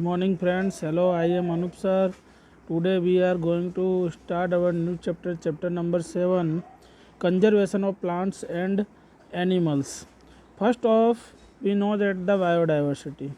morning friends. Hello, I am Anup sir. Today we are going to start our new chapter number 7, conservation of plants and animals. First off, we know that the biodiversity.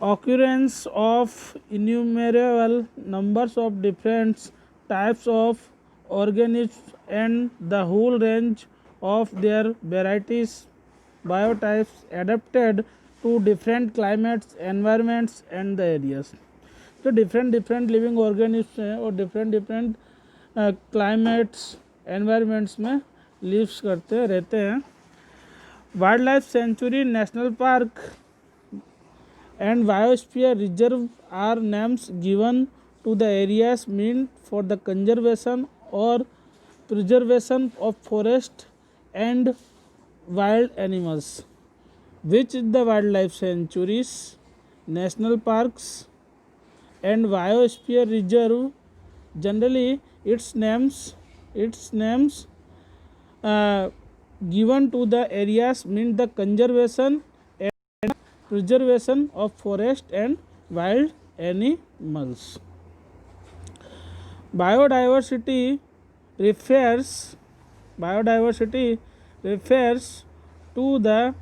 Occurrence of innumerable numbers of different types of organisms and the whole range of their varieties, biotypes adapted to different climates, environments and the areas. तो different living organism हैं और different climates environments में lives करते रहते हैं. Wild life sanctuary, national park and biosphere reserve are names given to the areas meant for the conservation or preservation of forest and wild animals, which the wildlife sanctuaries, national parks and biosphere reserve generally its names given to the areas meant the conservation preservation of forest and wild animals. Biodiversity refers to the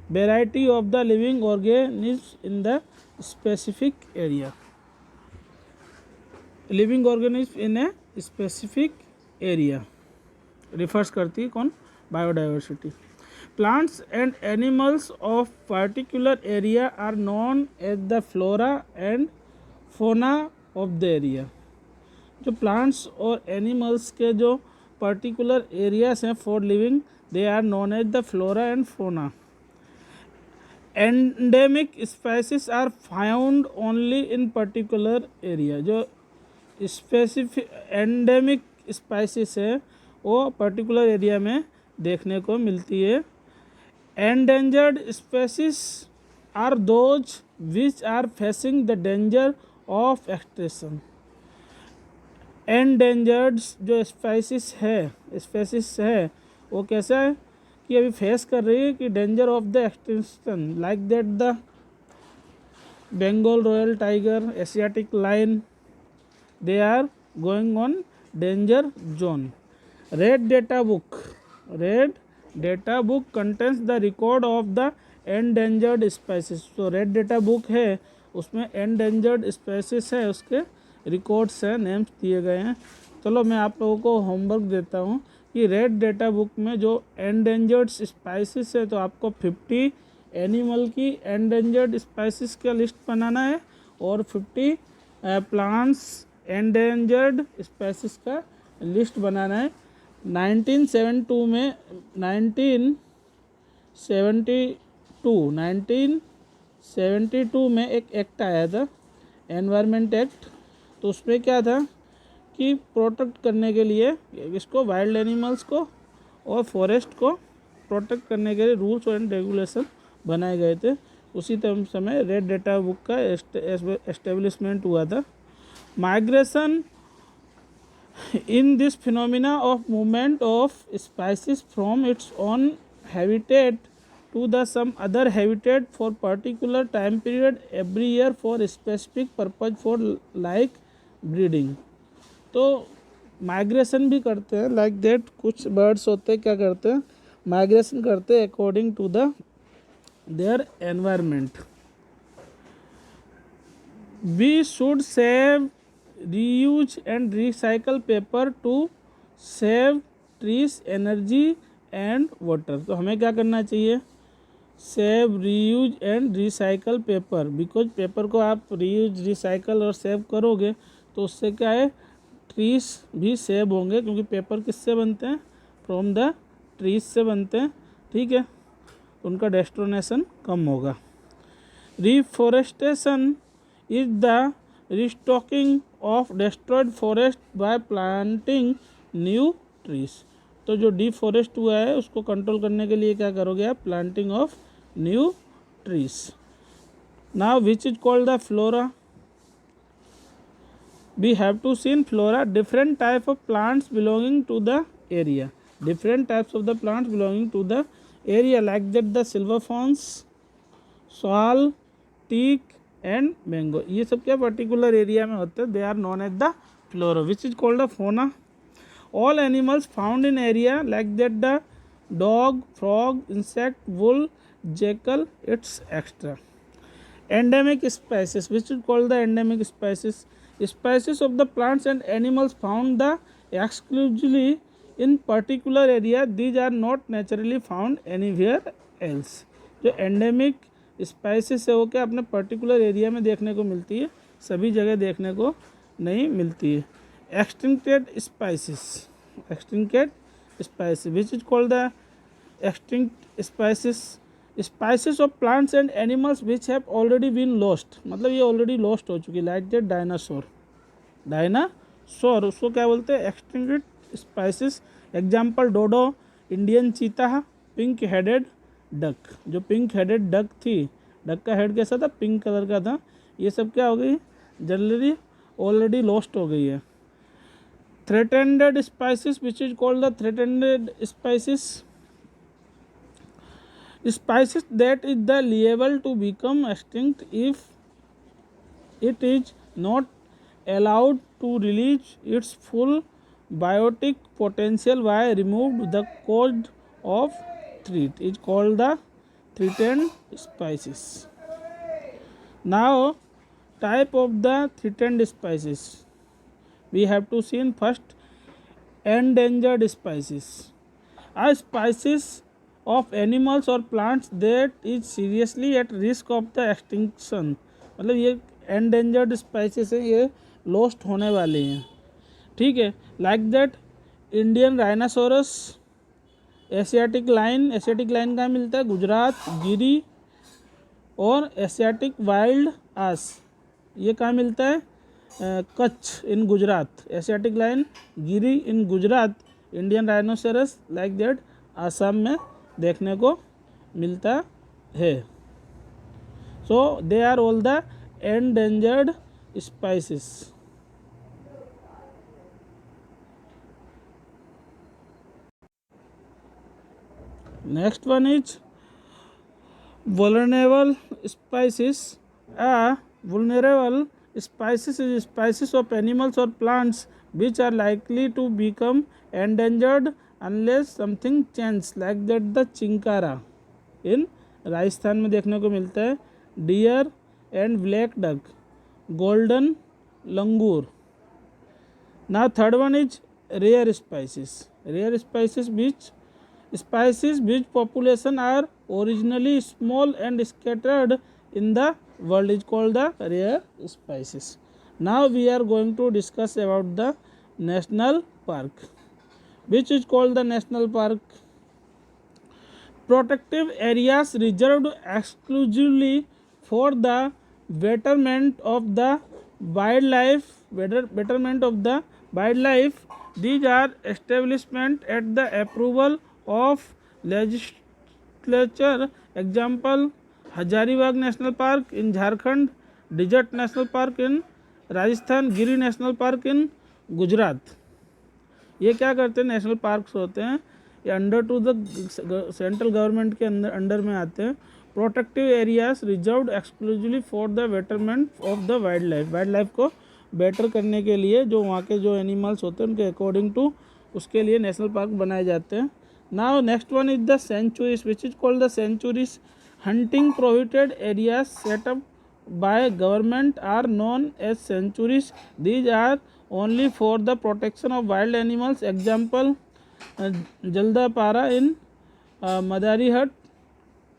variety of the living organisms in the specific area. Living organism in a specific area refers करती है कौन? Biodiversity. Plants and animals of particular area are known as the flora and fauna of the area. जो plants और animals के जो particular areas हैं for living, they are known as the flora and fauna. Endemic species are found only in particular area. जो specific endemic species है वो particular area में देखने को मिलती है. Endangered species are those which are facing the danger of extinction. Endangered जो species है वो कैसा है कि अभी फेस कर रही है कि danger of the extinction, like that the Bengal royal tiger, Asiatic lion, they are going on danger zone. Red data book contains the record of the endangered species. तो रेड डेटा बुक है उसमें endangered species है, उसके records हैं, names दिए गए हैं. चलो मैं आप लोगों को होमवर्क देता हूँ कि रेड डेटा बुक में जो endangered species है तो आपको 50 एनिमल की endangered species का लिस्ट बनाना है और 50 प्लांट्स एंडेंजर्ड स्पेसिस का लिस्ट बनाना है. 1972 में एक एक्ट आया था, एनवायरनमेंट एक्ट. तो उसमें क्या था कि प्रोटेक्ट करने के लिए इसको वाइल्ड एनिमल्स को और फॉरेस्ट को प्रोटेक्ट करने के लिए रूल्स एंड रेगुलेशन बनाए गए थे. उसी समय रेड डेटा बुक का एस्टेब्लिशमेंट हुआ था. Migration in this phenomena of movement of species from its own habitat to the some other habitat for particular time period every year for specific purpose for like breeding. तो migration भी करते हैं like that. कुछ birds होते हैं क्या करते हैं, माइग्रेशन करते हैं according to the their environment. We should save, reuse and recycle paper to save trees, energy and water. तो हमें क्या करना चाहिए? Save, reuse and recycle paper. Because paper को आप रीयूज, रिसाइकल और सेव करोगे तो उससे क्या है, ट्रीज भी सेव होंगे क्योंकि पेपर किससे बनते हैं? फ्रॉम द ट्रीज से बनते हैं. ठीक है, उनका डेस्ट्रोनेशन कम होगा. Reforestation is the restocking of destroyed forest by planting new trees. तो जो डिफॉरेस्ट हुआ है उसको कंट्रोल करने के लिए क्या करोगे आप? Planting of new trees. Now which is called the flora. We have to see in flora different type of plants belonging to the area. Different types of the plants belonging to the area like that the silver ferns, sal, teak and mango, ये सब क्या particular area में होते हैं, they are known as the flora, which is called the fauna. All animals found in area like that the dog, frog, insect, wool, jackal, it's extra. Endemic species, which is called the endemic species. Species of the plants and animals found the exclusively in particular area. These are not naturally found anywhere else. जो endemic species है वो क्या अपने particular area में देखने को मिलती है, सभी जगह देखने को नहीं मिलती है. Extincted species, extincted species, which is called the extinct species. Species of plants and animals which have already been lost, मतलब ये ऑलरेडी लॉस्ट हो चुकी, लाइक दैट डायनासोर. डायनासोर उसको क्या बोलते हैं, एक्सटिंक्ट स्पाइसिस. एग्जाम्पल डोडो, इंडियन चीता, पिंक हेडेड डक. जो पिंक हेडेड डक थी, डक का हेड कैसा था, पिंक कलर का था. ये सब क्या हो गई, जनरली ऑलरेडी लॉस्ट हो गई है. Threatened species, which is called the threatened species. Species that is the liable to become extinct if it is not allowed to release its full biotic potential by removed the cause of threat, is called the threatened species. Now type of the threatened species we have to see in first. Endangered species, a species of animals or plants that is seriously at risk of the extinction. मतलब ये endangered species है, ये lost होने वाले हैं, ठीक है. Like that Indian rhinoceros, Asiatic lion. Asiatic lion कहाँ मिलता है, गुजरात. गिरी और एशियाटिक वाइल्ड आस, ये कहाँ मिलता है, Kutch in Gujarat. Asiatic lion Gir in Gujarat. Indian rhinoceros like that Assam में देखने को मिलता है. So they are all the endangered species. Next one is vulnerable species. A vulnerable species is species of animals or plants which are likely to become endangered unless something changes, like that the chinkara in Rajasthan में देखने को मिलता है. Deer and black duck, golden langur. Now third one is rare species. Rare species which population are originally small and scattered in the world is called the rare species. Now we are going to discuss about the national park, which is called the national park. Protective areas reserved exclusively for the betterment of the wildlife. These are establishment at the approval of legislature. Example, Hazaribagh national park in Jharkhand, desert national park in Rajasthan, Giri national park in Gujarat. ये क्या करते हैं, national parks होते हैं, ये under to the central government के under में आते हैं. Protective areas reserved exclusively for the betterment of the wildlife. Wildlife को बेटर करने के लिए जो वहाँ के जो एनिमल्स होते हैं उनके अकॉर्डिंग टू उसके लिए नेशनल पार्क बनाए जाते हैं. Now next one is the sanctuaries, which is called the sanctuaries. Hunting prohibited areas set up by government are known as sanctuaries. These are only for the protection of wild animals. Example, Jaldapara in Madarihut,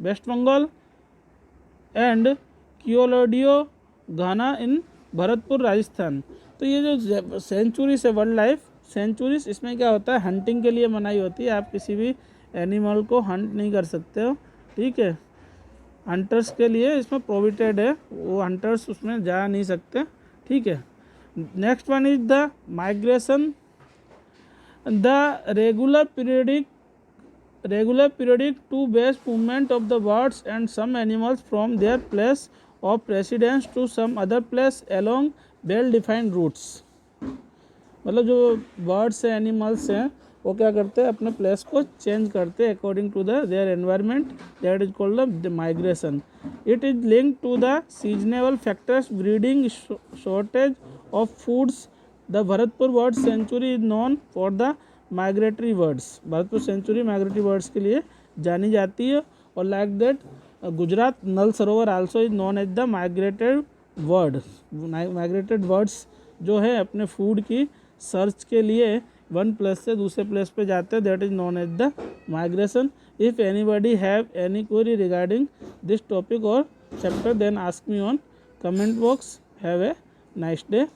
West Bengal, and Keoladeo Ghana in Bharatpur Rajasthan. तो ये जो centuries है, wild life sanctuaries, इसमें क्या होता है, hunting के लिए मनाही होती है. आप किसी भी एनिमल को हंट नहीं कर सकते हो, ठीक है. हंटर्स के लिए इसमें प्रोहिबिटेड है, वो हंटर्स उसमें जा नहीं सकते, ठीक है. Next one is the migration. The regular periodic to base movement of the birds and some animals from their place of residence to some other place along well defined routes. मतलब जो birds हैं, animals हैं, वो क्या करते हैं, अपने place को चेंज करते हैं according to the their environment, that is called the migration. It is linked to the seasonable factors, breeding, shortage of foods. The Bharatpur bird sanctuary is known for the migratory birds. Bharatpur sanctuary migratory birds के लिए जानी जाती है. और like that Gujarat Nal Sarovar also is known as the migrated bird. Migrated birds जो है अपने food की सर्च के लिए वन प्लेस से दूसरे प्लेस पे जाते हैं, that is known as the migration. If anybody have any query regarding this topic और chapter, then ask me on comment box. Have a nice day.